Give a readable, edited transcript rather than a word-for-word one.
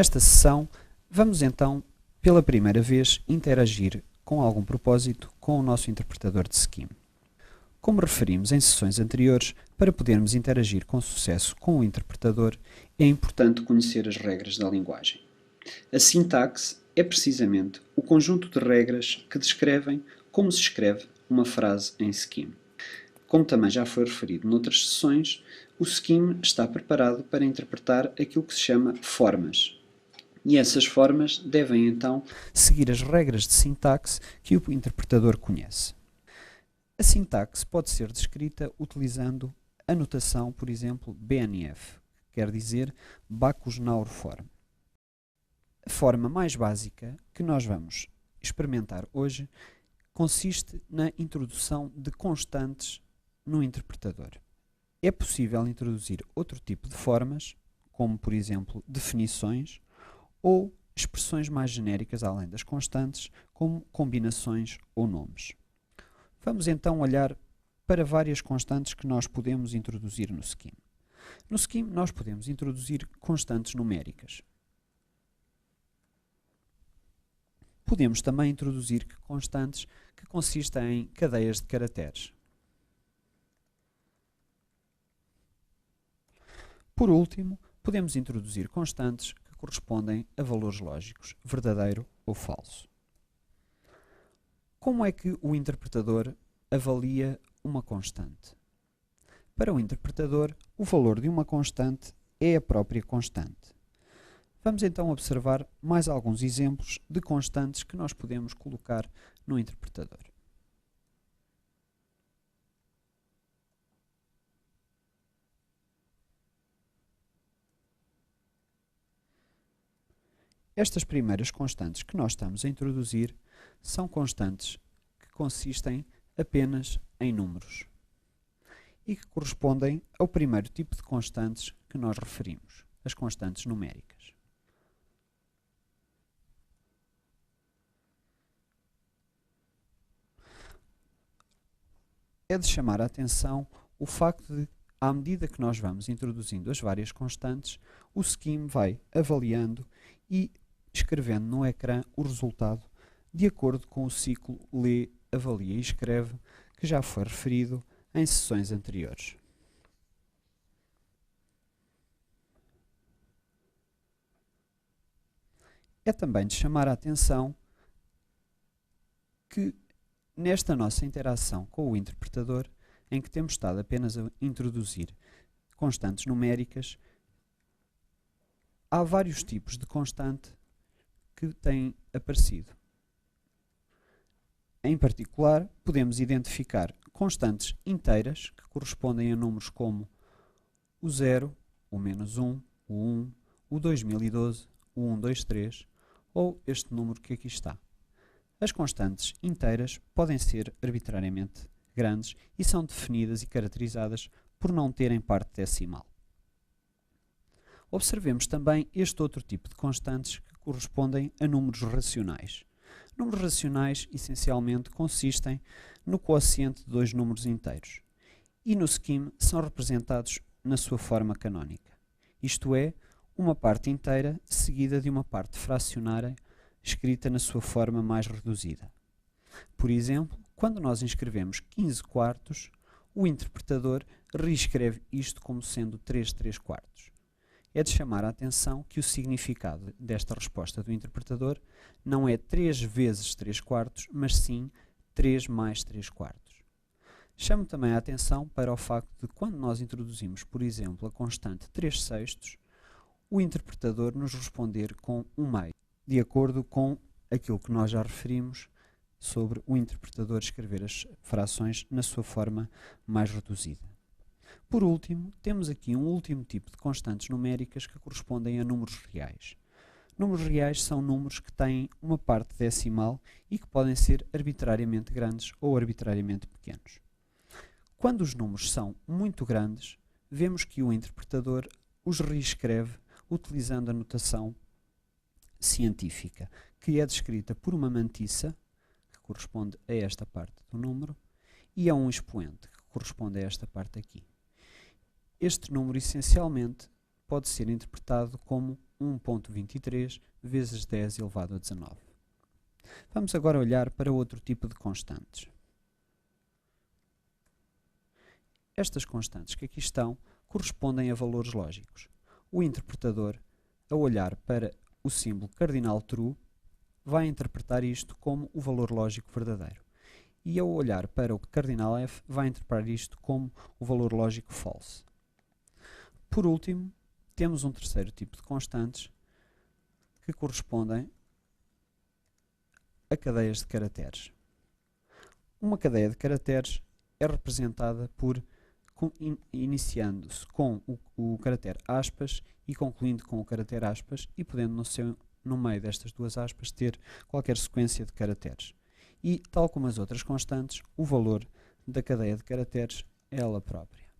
Nesta sessão, vamos então, pela primeira vez, interagir com algum propósito com o nosso interpretador de Scheme. Como referimos em sessões anteriores, para podermos interagir com sucesso com o interpretador, é importante conhecer as regras da linguagem. A sintaxe é precisamente o conjunto de regras que descrevem como se escreve uma frase em Scheme. Como também já foi referido noutras sessões, o Scheme está preparado para interpretar aquilo que se chama formas. E essas formas devem então seguir as regras de sintaxe que o interpretador conhece. A sintaxe pode ser descrita utilizando a notação, por exemplo, BNF, que quer dizer Backus-Naur Form. A forma mais básica que nós vamos experimentar hoje consiste na introdução de constantes no interpretador. É possível introduzir outro tipo de formas, como por exemplo definições, ou expressões mais genéricas além das constantes, como combinações ou nomes. Vamos então olhar para várias constantes que nós podemos introduzir no Scheme. No Scheme nós podemos introduzir constantes numéricas. Podemos também introduzir constantes que consistem em cadeias de caracteres. Por último, podemos introduzir constantes que correspondem a valores lógicos, verdadeiro ou falso. Como é que o interpretador avalia uma constante? Para o interpretador, o valor de uma constante é a própria constante. Vamos então observar mais alguns exemplos de constantes que nós podemos colocar no interpretador. Estas primeiras constantes que nós estamos a introduzir são constantes que consistem apenas em números e que correspondem ao primeiro tipo de constantes que nós referimos, as constantes numéricas. É de chamar a atenção o facto de, à medida que nós vamos introduzindo as várias constantes, o Scheme vai avaliando e escrevendo no ecrã o resultado de acordo com o ciclo lê, avalia e escreve que já foi referido em sessões anteriores. É também de chamar a atenção que nesta nossa interação com o interpretador, em que temos estado apenas a introduzir constantes numéricas, há vários tipos de constante que têm aparecido. Em particular, podemos identificar constantes inteiras, que correspondem a números como o 0, o -1, o 1, o 2012, o 123, ou este número que aqui está. As constantes inteiras podem ser arbitrariamente grandes e são definidas e caracterizadas por não terem parte decimal. Observemos também este outro tipo de constantes que correspondem a números racionais. Números racionais, essencialmente, consistem no quociente de dois números inteiros e no Scheme são representados na sua forma canónica, isto é, uma parte inteira seguida de uma parte fracionária escrita na sua forma mais reduzida. Por exemplo, quando nós inscrevemos 15 quartos, o interpretador reescreve isto como sendo 3/3. É de chamar a atenção que o significado desta resposta do interpretador não é 3 vezes 3/4, mas sim 3 mais 3/4. Chamo também a atenção para o facto de quando nós introduzimos, por exemplo, a constante 3/6, o interpretador nos responder com 1/2, de acordo com aquilo que nós já referimos sobre o interpretador escrever as frações na sua forma mais reduzida. Por último, temos aqui um último tipo de constantes numéricas que correspondem a números reais. Números reais são números que têm uma parte decimal e que podem ser arbitrariamente grandes ou arbitrariamente pequenos. Quando os números são muito grandes, vemos que o interpretador os reescreve utilizando a notação científica, que é descrita por uma mantissa, que corresponde a esta parte do número, e a um expoente, que corresponde a esta parte aqui. Este número, essencialmente, pode ser interpretado como 1.23 vezes 10 elevado a 19. Vamos agora olhar para outro tipo de constantes. Estas constantes que aqui estão correspondem a valores lógicos. O interpretador, ao olhar para o símbolo cardinal true, vai interpretar isto como o valor lógico verdadeiro. E ao olhar para o cardinal f, vai interpretar isto como o valor lógico false. Por último, temos um terceiro tipo de constantes que correspondem a cadeias de caracteres. Uma cadeia de caracteres é representada por iniciando-se com o caractere aspas e concluindo com o caractere aspas e podendo no meio destas duas aspas ter qualquer sequência de caracteres. E, tal como as outras constantes, o valor da cadeia de caracteres é ela própria.